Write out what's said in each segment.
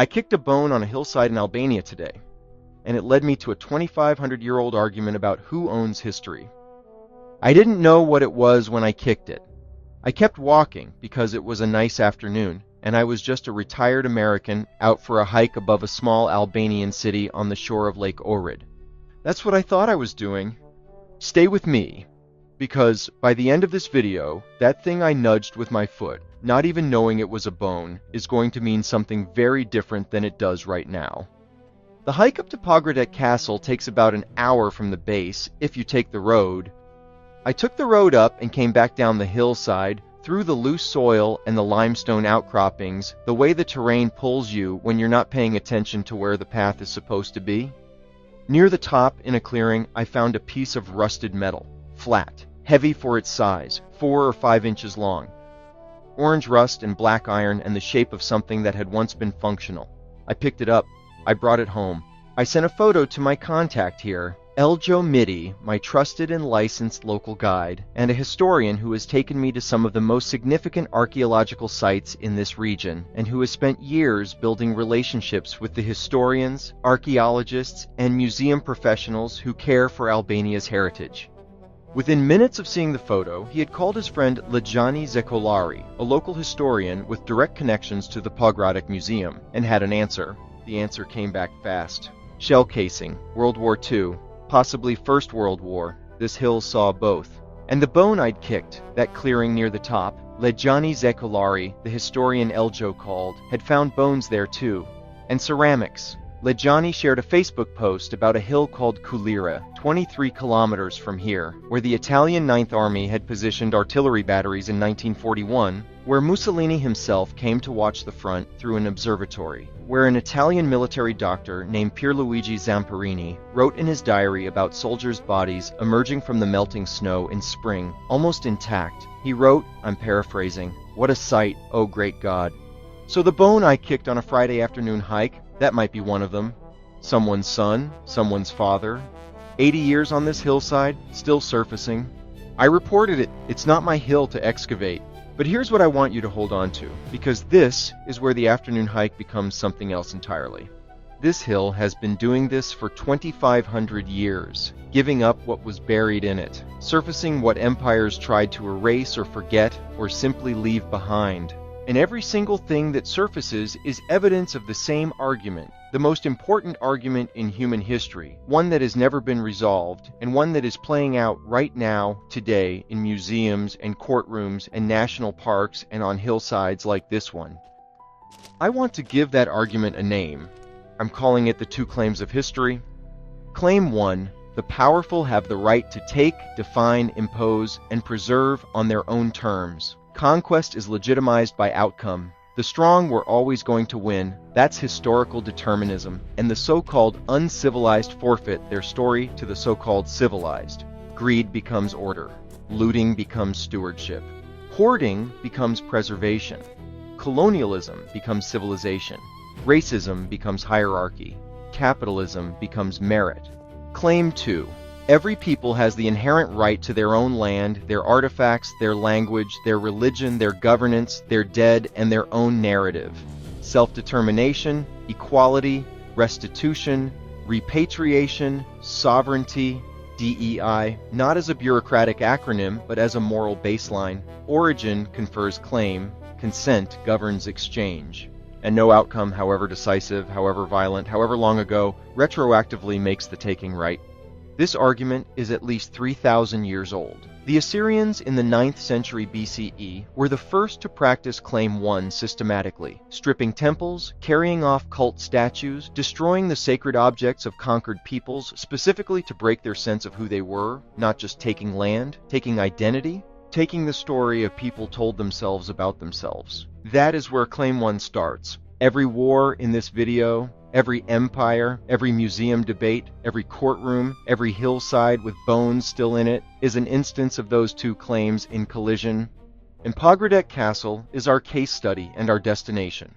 I kicked a bone on a hillside in Albania today, and it led me to a 2,500-year-old argument about who owns history. I didn't know what it was when I kicked it. I kept walking because it was a nice afternoon, and I was just a retired American out for a hike above a small Albanian city on the shore of Lake Ohrid. That's what I thought I was doing. Stay with me, because by the end of this video, that thing I nudged with my foot, not even knowing it was a bone, is going to mean something very different than it does right now. The hike up to Pogradec Castle takes about an hour from the base, if you take the road. I took the road up and came back down the hillside, through the loose soil and the limestone outcroppings, the way the terrain pulls you when you're not paying attention to where the path is supposed to be. Near the top, in a clearing, I found a piece of rusted metal, flat, heavy for its size, 4 or 5 inches long. Orange rust and black iron and the shape of something that had once been functional. I picked it up. I brought it home. I sent a photo to my contact here, Eljo Midi, my trusted and licensed local guide, and a historian who has taken me to some of the most significant archaeological sites in this region, and who has spent years building relationships with the historians, archaeologists, and museum professionals who care for Albania's heritage. Within minutes of seeing the photo, he had called his friend Lejani Zekolari, a local historian with direct connections to the Pogradec Museum, and had an answer. The answer came back fast. Shell casing, World War II. Possibly First World War. This hill saw both. And the bone I'd kicked, that clearing near the top, Lejani Zekolari, the historian Eljo called, had found bones there too. And ceramics. Lejani shared a Facebook post about a hill called Kulira, 23 kilometers from here, where the Italian Ninth Army had positioned artillery batteries in 1941, where Mussolini himself came to watch the front through an observatory, where an Italian military doctor named Pierluigi Zamparini wrote in his diary about soldiers' bodies emerging from the melting snow in spring, almost intact. He wrote, I'm paraphrasing, "What a sight, oh great God." So the bone I kicked on a Friday afternoon hike, that might be one of them. Someone's son, someone's father. 80 years on this hillside, still surfacing. I reported it. It's not my hill to excavate. But here's what I want you to hold on to, because this is where the afternoon hike becomes something else entirely. This hill has been doing this for 2,500 years, giving up what was buried in it, surfacing what empires tried to erase or forget or simply leave behind. And every single thing that surfaces is evidence of the same argument, the most important argument in human history, one that has never been resolved, and one that is playing out right now, today, in museums and courtrooms and national parks and on hillsides like this one. I want to give that argument a name. I'm calling it the 2 claims of history. Claim 1, the powerful have the right to take, define, impose, and preserve on their own terms. Conquest is legitimized by outcome. The strong were always going to win. That's historical determinism. And the so-called uncivilized forfeit their story to the so-called civilized. Greed becomes order. Looting becomes stewardship. Hoarding becomes preservation. Colonialism becomes civilization. Racism becomes hierarchy. Capitalism becomes merit. Claim 2. Every people has the inherent right to their own land, their artifacts, their language, their religion, their governance, their dead, and their own narrative. Self-determination, equality, restitution, repatriation, sovereignty, DEI, not as a bureaucratic acronym, but as a moral baseline. Origin confers claim, consent governs exchange. And no outcome, however decisive, however violent, however long ago, retroactively makes the taking right. This argument is at least 3,000 years old. The Assyrians in the 9th century BCE were the first to practice Claim 1 systematically, stripping temples, carrying off cult statues, destroying the sacred objects of conquered peoples specifically to break their sense of who they were, not just taking land, taking identity, taking the story a people told themselves about themselves. That is where Claim 1 starts. Every war in this video, every empire, every museum debate, every courtroom, every hillside with bones still in it is an instance of those 2 claims in collision. And Pogradec Castle is our case study and our destination.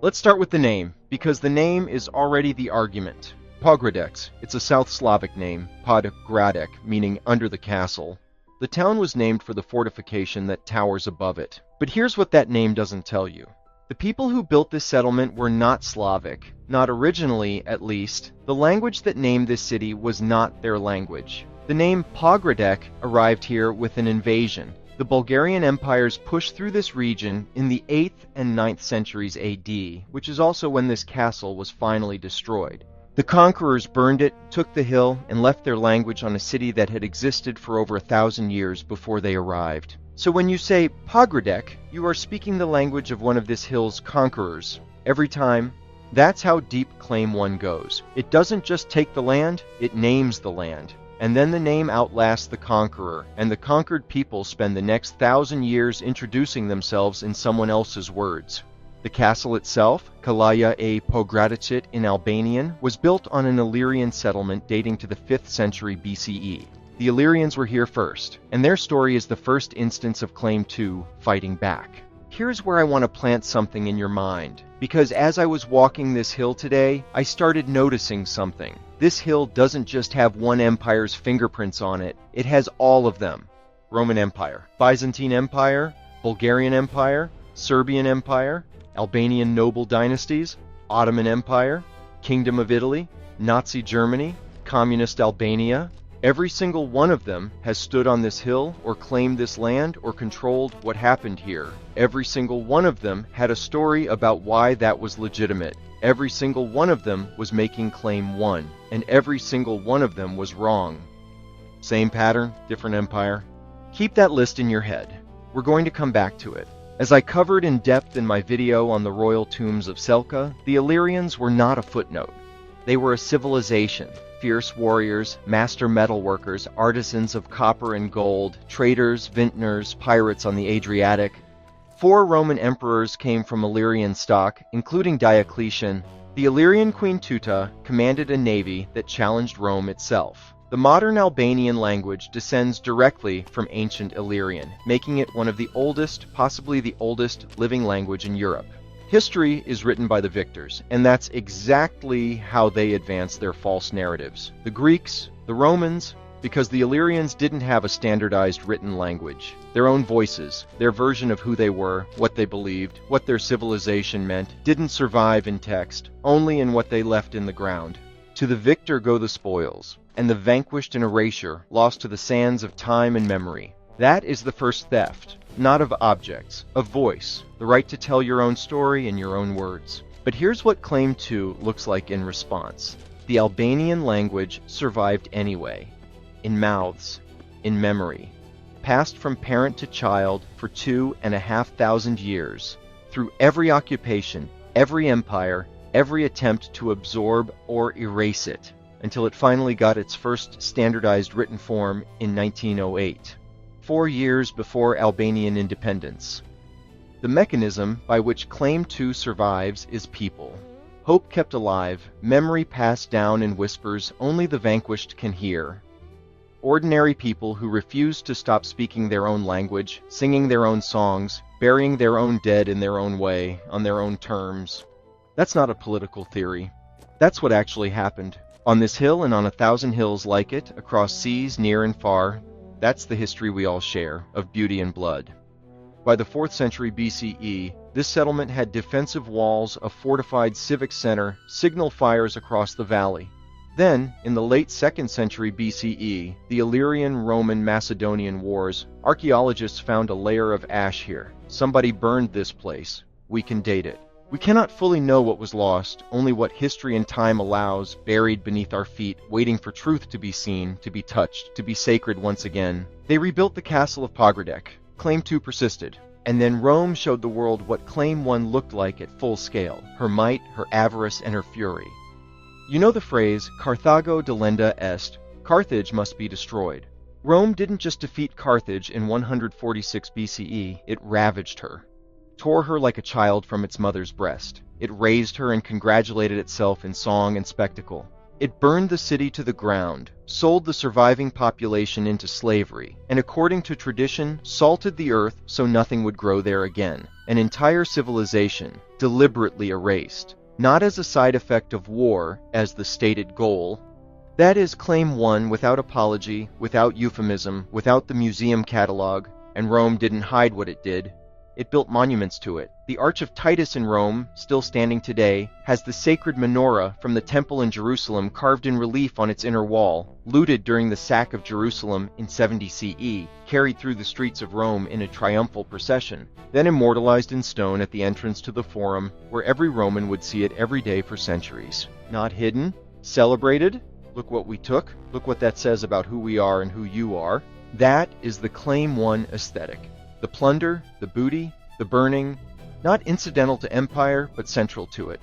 Let's start with the name, because the name is already the argument. Pogradec, it's a South Slavic name, Podgradec, meaning under the castle. The town was named for the fortification that towers above it. But here's what that name doesn't tell you. The people who built this settlement were not Slavic, not originally at least. The language that named this city was not their language. The name Pogradec arrived here with an invasion. The Bulgarian empires pushed through this region in the 8th and 9th centuries AD, which is also when this castle was finally destroyed. The conquerors burned it, took the hill, and left their language on a city that had existed for over 1,000 years before they arrived. So when you say Pogradec, you are speaking the language of one of this hill's conquerors. Every time. That's how deep Claim 1 goes. It doesn't just take the land, it names the land. And then the name outlasts the conqueror, and the conquered people spend the next 1,000 years introducing themselves in someone else's words. The castle itself, Kalaya e Pogradecit in Albanian, was built on an Illyrian settlement dating to the 5th century BCE. The Illyrians were here first, and their story is the first instance of Claim 2 fighting back. Here's where I want to plant something in your mind, because as I was walking this hill today, I started noticing something. This hill doesn't just have one empire's fingerprints on it, it has all of them. Roman Empire, Byzantine Empire, Bulgarian Empire, Serbian Empire, Albanian noble dynasties, Ottoman Empire, Kingdom of Italy, Nazi Germany, Communist Albania. Every single one of them has stood on this hill or claimed this land or controlled what happened here. Every single one of them had a story about why that was legitimate. Every single one of them was making Claim 1, and every single one of them was wrong. Same pattern, different empire. Keep that list in your head. We're going to come back to it. As I covered in depth in my video on the royal tombs of Selka, the Illyrians were not a footnote. They were a civilization. Fierce warriors, master metalworkers, artisans of copper and gold, traders, vintners, pirates on the Adriatic. 4 Roman emperors came from Illyrian stock, including Diocletian. The Illyrian Queen Tuta commanded a navy that challenged Rome itself. The modern Albanian language descends directly from ancient Illyrian, making it one of the oldest, possibly the oldest, living language in Europe. History is written by the victors, and that's exactly how they advance their false narratives. The Greeks, the Romans, because the Illyrians didn't have a standardized written language. Their own voices, their version of who they were, what they believed, what their civilization meant, didn't survive in text, only in what they left in the ground. To the victor go the spoils, and the vanquished in erasure, lost to the sands of time and memory. That is the first theft. Not of objects, of voice, the right to tell your own story in your own words. But here's what Claim 2 looks like in response. The Albanian language survived anyway, in mouths, in memory, passed from parent to child for 2,500 years, through every occupation, every empire, every attempt to absorb or erase it, until it finally got its first standardized written form in 1908. 4 years before Albanian independence. The mechanism by which Claim 2 survives is people. Hope kept alive, memory passed down in whispers only the vanquished can hear. Ordinary people who refuse to stop speaking their own language, singing their own songs, burying their own dead in their own way, on their own terms. That's not a political theory. That's what actually happened. On this hill and on 1,000 hills like it, across seas near and far, that's the history we all share, of beauty and blood. By the 4th century BCE, this settlement had defensive walls, a fortified civic center, signal fires across the valley. Then, in the late 2nd century BCE, the Illyrian-Roman-Macedonian Wars, archaeologists found a layer of ash here. Somebody burned this place. We can date it. We cannot fully know what was lost, only what history and time allows, buried beneath our feet, waiting for truth to be seen, to be touched, to be sacred once again. They rebuilt the castle of Pogradec. Claim 2 persisted. And then Rome showed the world what Claim 1 looked like at full scale, her might, her avarice, and her fury. You know the phrase, Carthago delenda est, Carthage must be destroyed. Rome didn't just defeat Carthage in 146 BCE, it ravaged her. Tore her like a child from its mother's breast. It raised her and congratulated itself in song and spectacle. It burned the city to the ground, sold the surviving population into slavery, and according to tradition, salted the earth so nothing would grow there again. An entire civilization, deliberately erased, not as a side effect of war, as the stated goal. That is Claim 1 without apology, without euphemism, without the museum catalog, and Rome didn't hide what it did. It built monuments to it. The Arch of Titus in Rome, still standing today, has the sacred menorah from the temple in Jerusalem carved in relief on its inner wall, looted during the sack of Jerusalem in 70 CE, carried through the streets of Rome in a triumphal procession, then immortalized in stone at the entrance to the Forum, where every Roman would see it every day for centuries. Not hidden, celebrated. Look what we took. Look what that says about who we are and who you are. That is the Claim 1 aesthetic. The plunder, the booty, the burning, not incidental to empire, but central to it.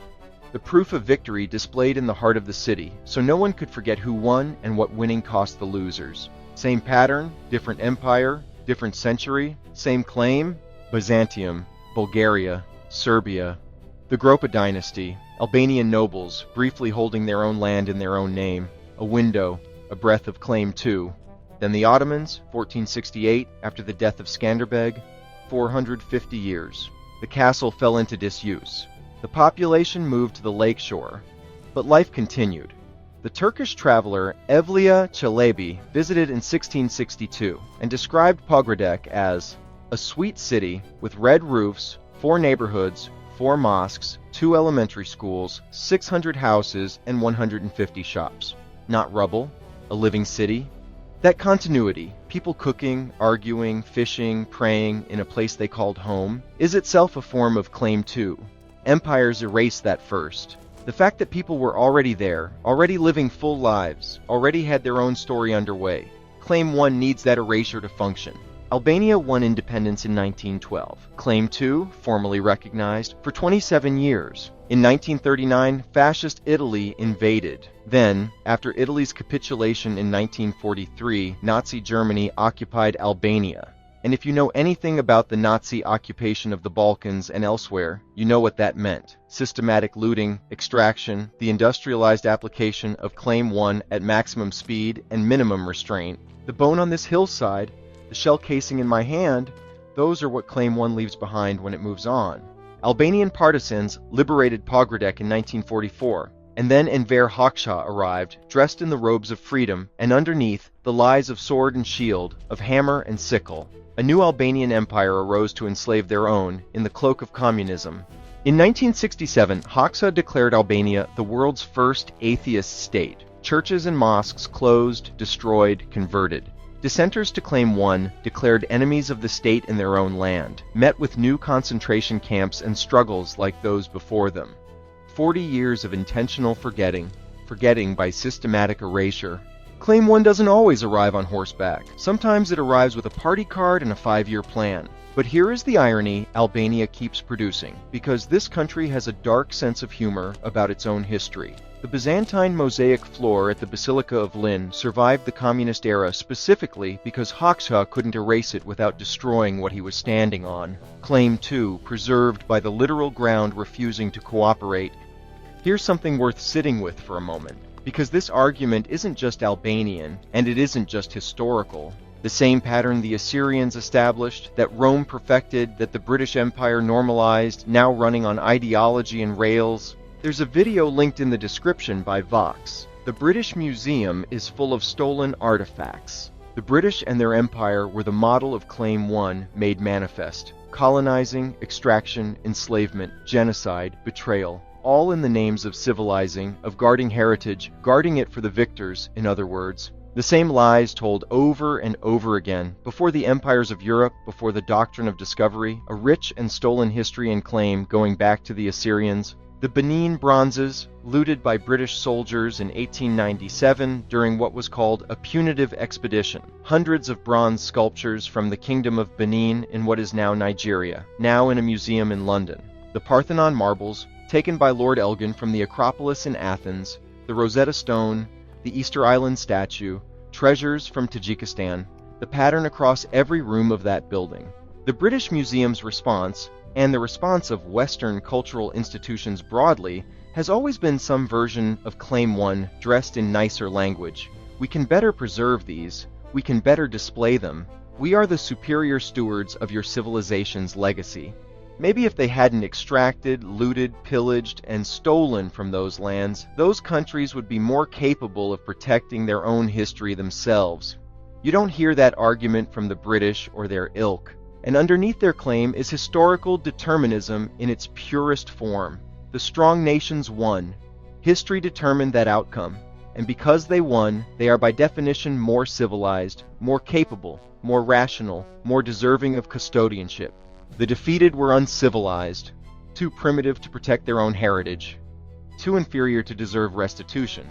The proof of victory displayed in the heart of the city, so no one could forget who won and what winning cost the losers. Same pattern, different empire, different century, same claim, Byzantium, Bulgaria, Serbia, the Gropa dynasty, Albanian nobles briefly holding their own land in their own name, a window, a breath of Claim 2. Then the Ottomans, 1468, after the death of Skanderbeg, 450 years. The castle fell into disuse. The population moved to the lakeshore, but life continued. The Turkish traveler Evliya Çelebi visited in 1662 and described Pogradec as a sweet city with red roofs, 4 neighborhoods, 4 mosques, 2 elementary schools, 600 houses, and 150 shops. Not rubble, a living city. That continuity, people cooking, arguing, fishing, praying in a place they called home, is itself a form of Claim 2. Empires erased that first. The fact that people were already there, already living full lives, already had their own story underway. Claim 1 needs that erasure to function. Albania won independence in 1912. Claim 2, formally recognized, for 27 years. In 1939, fascist Italy invaded. Then, after Italy's capitulation in 1943, Nazi Germany occupied Albania. And if you know anything about the Nazi occupation of the Balkans and elsewhere, you know what that meant. Systematic looting, extraction, the industrialized application of Claim 1 at maximum speed and minimum restraint. The bone on this hillside, the shell casing in my hand, those are what Claim 1 leaves behind when it moves on. Albanian partisans liberated Pogradec in 1944, and then Enver Hoxha arrived, dressed in the robes of freedom, and underneath, the lies of sword and shield, of hammer and sickle. A new Albanian empire arose to enslave their own, in the cloak of communism. In 1967, Hoxha declared Albania the world's first atheist state. Churches and mosques closed, destroyed, converted. Dissenters to Claim 1 declared enemies of the state in their own land, met with new concentration camps and struggles like those before them. 40 years of intentional forgetting by systematic erasure. Claim 1 doesn't always arrive on horseback. Sometimes it arrives with a party card and a 5-year plan. But here is the irony Albania keeps producing, because this country has a dark sense of humor about its own history. The Byzantine mosaic floor at the Basilica of Lynn survived the communist era specifically because Hoxha couldn't erase it without destroying what he was standing on. Claim 2, preserved by the literal ground refusing to cooperate. Here's something worth sitting with for a moment, because this argument isn't just Albanian, and it isn't just historical. The same pattern the Assyrians established, that Rome perfected, that the British Empire normalized, now running on ideology and rails. There's a video linked in the description by Vox. The British Museum is full of stolen artifacts. The British and their empire were the model of Claim 1 made manifest. Colonizing, extraction, enslavement, genocide, betrayal, all in the names of civilizing, of guarding heritage, guarding it for the victors, in other words. The same lies told over and over again, before the empires of Europe, before the doctrine of discovery, a rich and stolen history and claim going back to the Assyrians. The Benin bronzes, looted by British soldiers in 1897 during what was called a punitive expedition. Hundreds of bronze sculptures from the Kingdom of Benin in what is now Nigeria, now in a museum in London. The Parthenon marbles, taken by Lord Elgin from the Acropolis in Athens, the Rosetta Stone, the Easter Island statue, treasures from Tajikistan, the pattern across every room of that building. The British Museum's response, and the response of Western cultural institutions broadly, has always been some version of Claim 1 dressed in nicer language. We can better preserve these. We can better display them. We are the superior stewards of your civilization's legacy. Maybe if they hadn't extracted, looted, pillaged, and stolen from those lands, those countries would be more capable of protecting their own history themselves. You don't hear that argument from the British or their ilk. And underneath their claim is historical determinism in its purest form. The strong nations won. History determined that outcome. And because they won, they are by definition more civilized, more capable, more rational, more deserving of custodianship. The defeated were uncivilized, too primitive to protect their own heritage, too inferior to deserve restitution.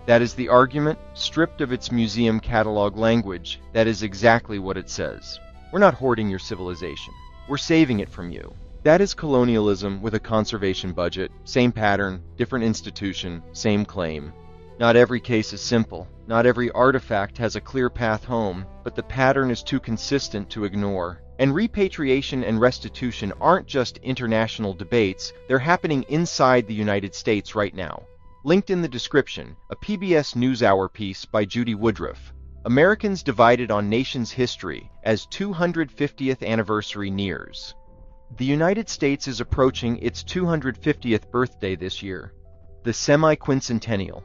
That is the argument, stripped of its museum catalog language. That is exactly what it says. We're not hoarding your civilization. We're saving it from you. That is colonialism with a conservation budget, same pattern, different institution, same claim. Not every case is simple. Not every artifact has a clear path home, but the pattern is too consistent to ignore. And repatriation and restitution aren't just international debates, they're happening inside the United States right now. Linked in the description, a PBS NewsHour piece by Judy Woodruff. Americans Divided on Nation's History as 250th Anniversary Nears. The United States is approaching its 250th birthday this year, the semi-quincentennial.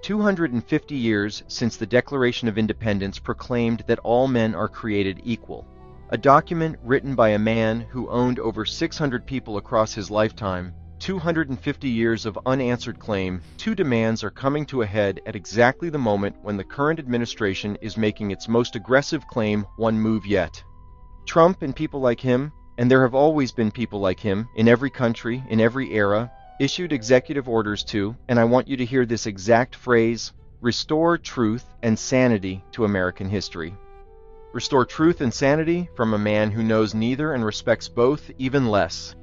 250 years since the Declaration of Independence proclaimed that all men are created equal. A document written by a man who owned over 600 people across his lifetime. 250 years of unanswered claim. Two demands are coming to a head at exactly the moment when the current administration is making its most aggressive claim one move yet. Trump and people like him, and there have always been people like him in every country, in every era, issued executive orders to, and I want you to hear this exact phrase, restore truth and sanity to American history. Restore truth and sanity from a man who knows neither and respects both even less.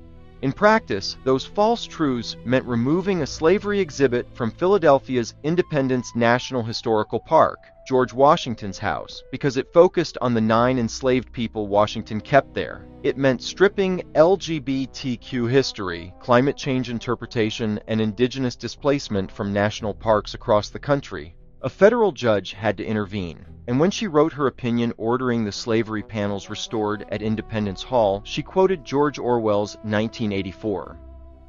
In practice, those false truths meant removing a slavery exhibit from Philadelphia's Independence National Historical Park, George Washington's house, because it focused on the 9 enslaved people Washington kept there. It meant stripping LGBTQ history, climate change interpretation, and indigenous displacement from national parks across the country. A federal judge had to intervene, and when she wrote her opinion ordering the slavery panels restored at Independence Hall, she quoted George Orwell's 1984.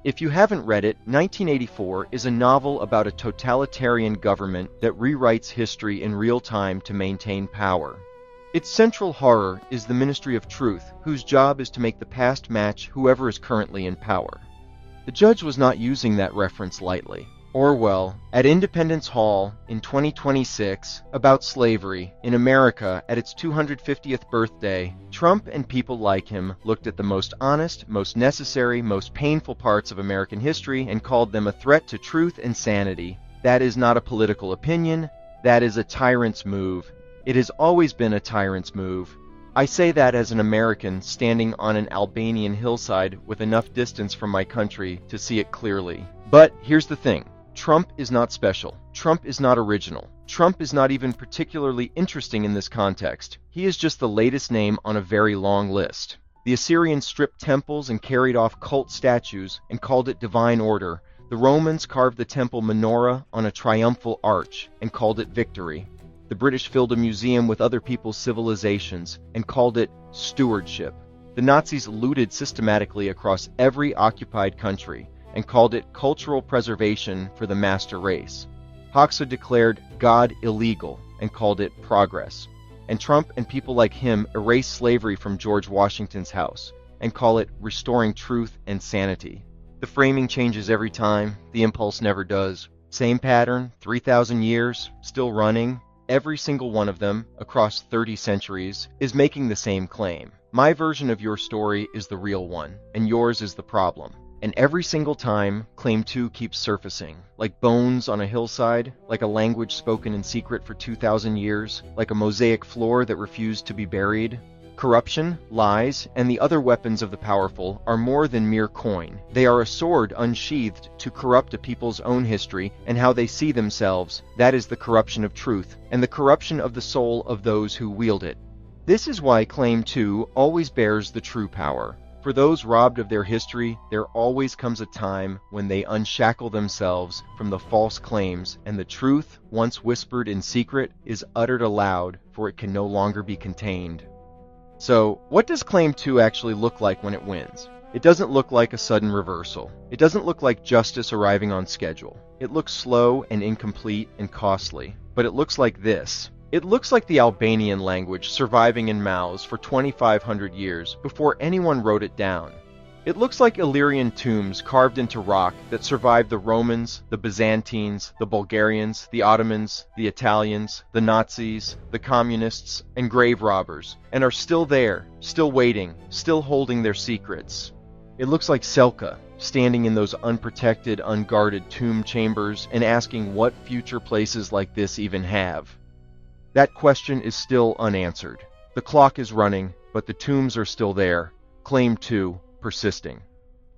If you haven't read it, 1984 is a novel about a totalitarian government that rewrites history in real time to maintain power. Its central horror is the Ministry of Truth, whose job is to make the past match whoever is currently in power. The judge was not using that reference lightly. Orwell, at Independence Hall in 2026, about slavery in America at its 250th birthday, Trump and people like him looked at the most honest, most necessary, most painful parts of American history and called them a threat to truth and sanity. That is not a political opinion. That is a tyrant's move. It has always been a tyrant's move. I say that as an American standing on an Albanian hillside with enough distance from my country to see it clearly. But here's the thing. Trump is not special. Trump is not original. Trump is not even particularly interesting in this context. He is just the latest name on a very long list. The Assyrians stripped temples and carried off cult statues and called it divine order. The Romans carved the temple menorah on a triumphal arch and called it victory. The British filled a museum with other people's civilizations and called it stewardship. The Nazis looted systematically across every occupied country and called it cultural preservation for the master race. Hoxha declared God illegal and called it progress. And Trump and people like him erase slavery from George Washington's house and call it restoring truth and sanity. The framing changes every time, the impulse never does. Same pattern, 3,000 years, still running. Every single one of them, across 30 centuries, is making the same claim. My version of your story is the real one, and yours is the problem. And every single time, Claim 2 keeps surfacing, like bones on a hillside, like a language spoken in secret for 2,000 years, like a mosaic floor that refused to be buried. Corruption, lies, and the other weapons of the powerful are more than mere coin. They are a sword unsheathed to corrupt a people's own history and how they see themselves. That is the corruption of truth, and the corruption of the soul of those who wield it. This is why Claim 2 always bears the true power. For those robbed of their history, there always comes a time when they unshackle themselves from the false claims, and the truth, once whispered in secret, is uttered aloud, for it can no longer be contained. So, what does Claim 2 actually look like when it wins? It doesn't look like a sudden reversal. It doesn't look like justice arriving on schedule. It looks slow and incomplete and costly. But it looks like this. It looks like the Albanian language surviving in mouths for 2,500 years before anyone wrote it down. It looks like Illyrian tombs carved into rock that survived the Romans, the Byzantines, the Bulgarians, the Ottomans, the Italians, the Nazis, the communists, and grave robbers, and are still there, still waiting, still holding their secrets. It looks like Selka, standing in those unprotected, unguarded tomb chambers and asking what future places like this even have. That question is still unanswered. The clock is running, but the tombs are still there. Claim 2, persisting.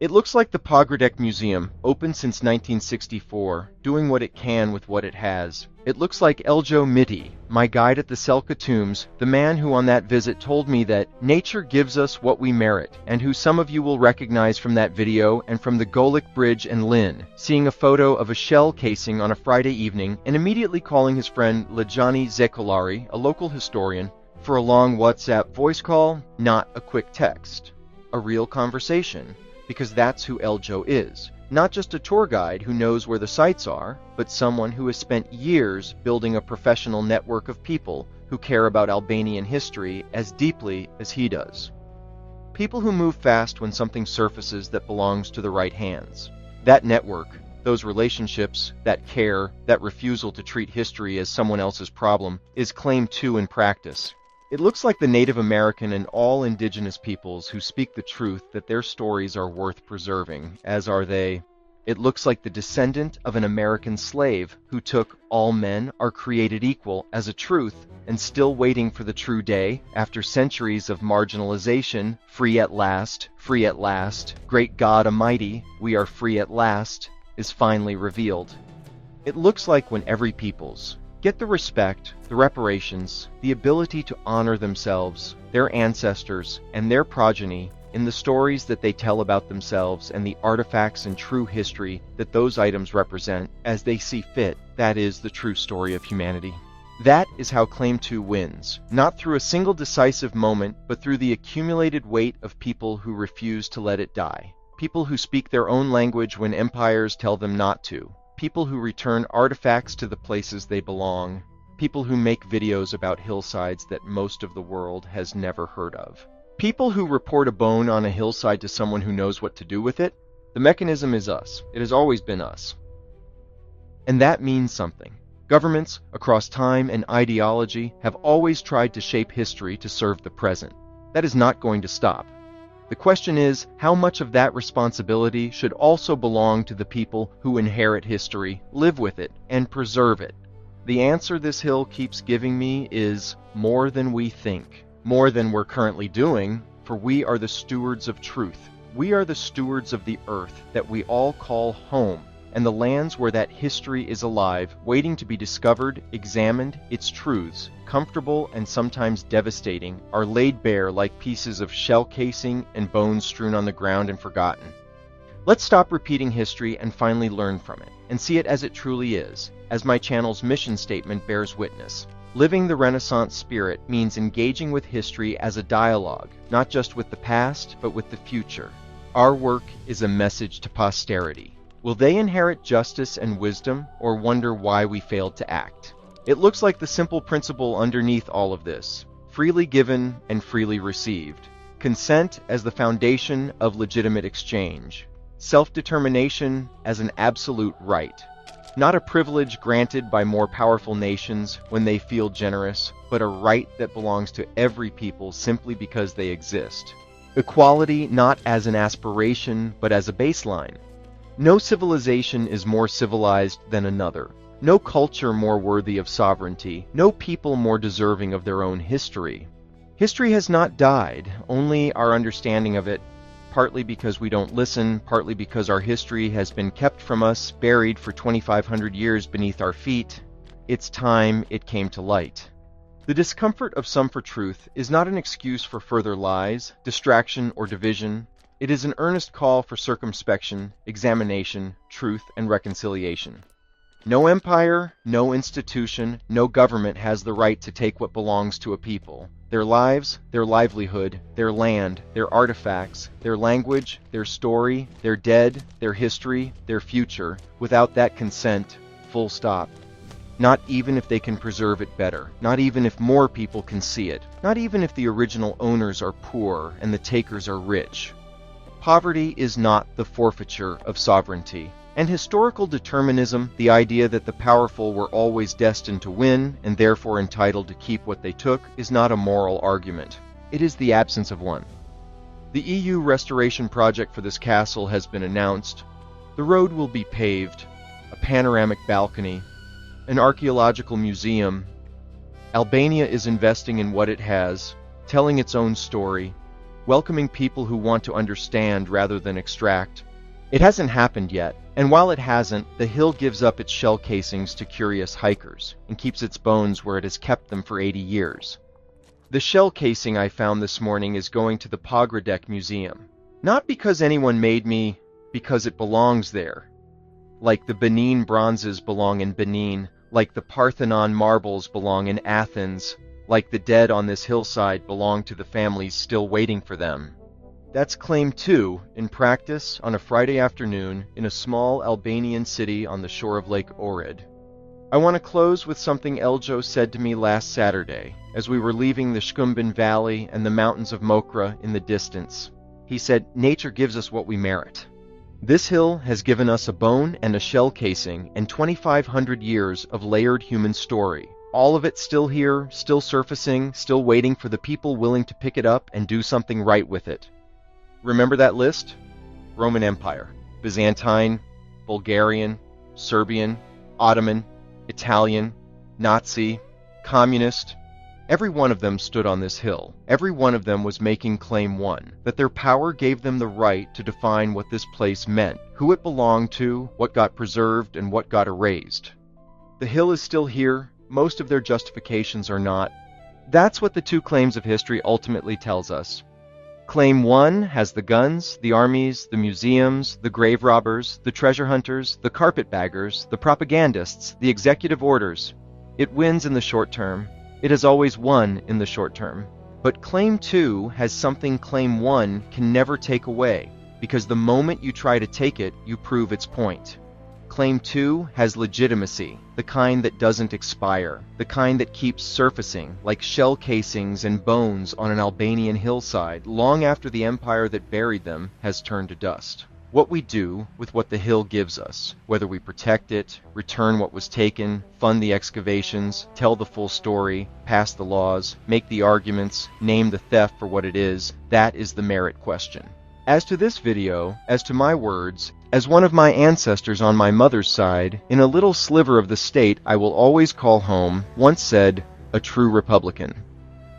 It looks like the Pogradec Museum, open since 1964, doing what it can with what it has. It looks like Eljo Miti, my guide at the Selka tombs, the man who on that visit told me that nature gives us what we merit, and who some of you will recognize from that video and from the Golik Bridge and Lynn, seeing a photo of a shell casing on a Friday evening and immediately calling his friend Lejani Zekolari, a local historian, for a long WhatsApp voice call, not a quick text. A real conversation. Because that's who Eljo is. Not just a tour guide who knows where the sites are, but someone who has spent years building a professional network of people who care about Albanian history as deeply as he does. People who move fast when something surfaces that belongs to the right hands. That network, those relationships, that care, that refusal to treat history as someone else's problem, is claim 2 in practice. It looks like the Native American and all indigenous peoples who speak the truth that their stories are worth preserving, as are they. It looks like the descendant of an American slave who took all men are created equal as a truth and still waiting for the true day after centuries of marginalization, free at last, great God Almighty, we are free at last, is finally revealed. It looks like when every peoples get the respect, the reparations, the ability to honor themselves, their ancestors, and their progeny in the stories that they tell about themselves and the artifacts and true history that those items represent as they see fit, that is the true story of humanity. That is how Claim 2 wins, not through a single decisive moment, but through the accumulated weight of people who refuse to let it die. People who speak their own language when empires tell them not to. People who return artifacts to the places they belong. People who make videos about hillsides that most of the world has never heard of. People who report a bone on a hillside to someone who knows what to do with it. The mechanism is us. It has always been us. And that means something. Governments across time and ideology have always tried to shape history to serve the present. That is not going to stop. The question is, how much of that responsibility should also belong to the people who inherit history, live with it, and preserve it? The answer this hill keeps giving me is more than we think, more than we're currently doing, for we are the stewards of truth. We are the stewards of the earth that we all call home, and the lands where that history is alive, waiting to be discovered, examined, its truths, comfortable and sometimes devastating, are laid bare like pieces of shell casing and bones strewn on the ground and forgotten. Let's stop repeating history and finally learn from it, and see it as it truly is, as my channel's mission statement bears witness. Living the Renaissance spirit means engaging with history as a dialogue, not just with the past, but with the future. Our work is a message to posterity. Will they inherit justice and wisdom, or wonder why we failed to act? It looks like the simple principle underneath all of this: freely given and freely received. Consent as the foundation of legitimate exchange. Self-determination as an absolute right. Not a privilege granted by more powerful nations when they feel generous, but a right that belongs to every people simply because they exist. Equality not as an aspiration, but as a baseline. No civilization is more civilized than another. No culture more worthy of sovereignty. No people more deserving of their own history. History has not died, only our understanding of it, partly because we don't listen, partly because our history has been kept from us, buried for 2,500 years beneath our feet. It's time it came to light. The discomfort of some for truth is not an excuse for further lies, distraction, or division. It is an earnest call for circumspection, examination, truth, and reconciliation. No empire, no institution, no government has the right to take what belongs to a people. Their lives, their livelihood, their land, their artifacts, their language, their story, their dead, their history, their future, without that consent, full stop. Not even if they can preserve it better. Not even if more people can see it. Not even if the original owners are poor and the takers are rich. Poverty is not the forfeiture of sovereignty. And historical determinism, the idea that the powerful were always destined to win and therefore entitled to keep what they took, is not a moral argument. It is the absence of one. The EU restoration project for this castle has been announced. The road will be paved, a panoramic balcony, an archaeological museum. Albania is investing in what it has, telling its own story, welcoming people who want to understand rather than extract. It hasn't happened yet, and while it hasn't, the hill gives up its shell casings to curious hikers and keeps its bones where it has kept them for 80 years. The shell casing I found this morning is going to the Pogradec Museum. Not because anyone made me, because it belongs there. Like the Benin bronzes belong in Benin, like the Parthenon marbles belong in Athens, like the dead on this hillside belong to the families still waiting for them. That's claim 2, in practice, on a Friday afternoon in a small Albanian city on the shore of Lake Ohrid. I want to close with something Eljo said to me last Saturday, as we were leaving the Shkumbin Valley and the mountains of Mokra in the distance. He said, "Nature gives us what we merit." This hill has given us a bone and a shell casing and 2,500 years of layered human story. All of it still here, still surfacing, still waiting for the people willing to pick it up and do something right with it. Remember that list? Roman Empire, Byzantine, Bulgarian, Serbian, Ottoman, Italian, Nazi, Communist. Every one of them stood on this hill. Every one of them was making claim 1, that their power gave them the right to define what this place meant, who it belonged to, what got preserved, and what got erased. The hill is still here. Most of their justifications are not. That's what the two claims of history ultimately tells us. Claim 1 has the guns, the armies, the museums, the grave robbers, the treasure hunters, the carpetbaggers, the propagandists, the executive orders. It wins in the short term. It has always won in the short term. But Claim 2 has something Claim 1 can never take away, because the moment you try to take it, you prove its point. Claim 2 has legitimacy, the kind that doesn't expire, the kind that keeps surfacing, like shell casings and bones on an Albanian hillside, long after the empire that buried them has turned to dust. What we do with what the hill gives us, whether we protect it, return what was taken, fund the excavations, tell the full story, pass the laws, make the arguments, name the theft for what it is, that is the merit question. As to this video, as to my words, as one of my ancestors on my mother's side, in a little sliver of the state I will always call home, once said, a true Republican.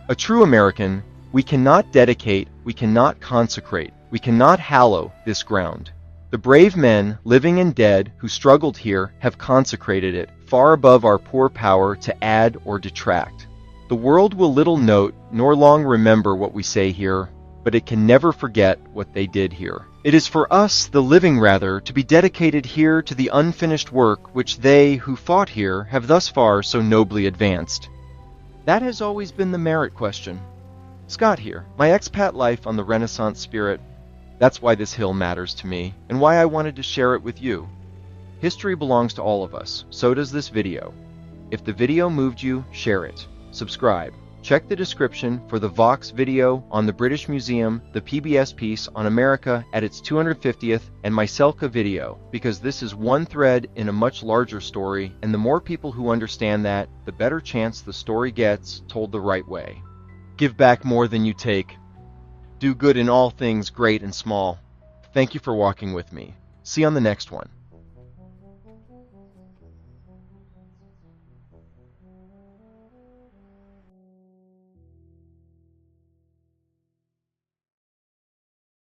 A true American, we cannot dedicate, we cannot consecrate, we cannot hallow this ground. The brave men, living and dead, who struggled here have consecrated it, far above our poor power to add or detract. The world will little note, nor long remember what we say here, but it can never forget what they did here. It is for us, the living rather, to be dedicated here to the unfinished work which they who fought here have thus far so nobly advanced. That has always been the merit question. Scott here, my expat life on the Renaissance spirit. That's why this hill matters to me, and why I wanted to share it with you. History belongs to all of us, so does this video. If the video moved you, share it. Subscribe. Check the description for the Vox video on the British Museum, the PBS piece on America at its 250th, and my Selka video, because this is one thread in a much larger story, and the more people who understand that, the better chance the story gets told the right way. Give back more than you take. Do good in all things, great and small. Thank you for walking with me. See you on the next one.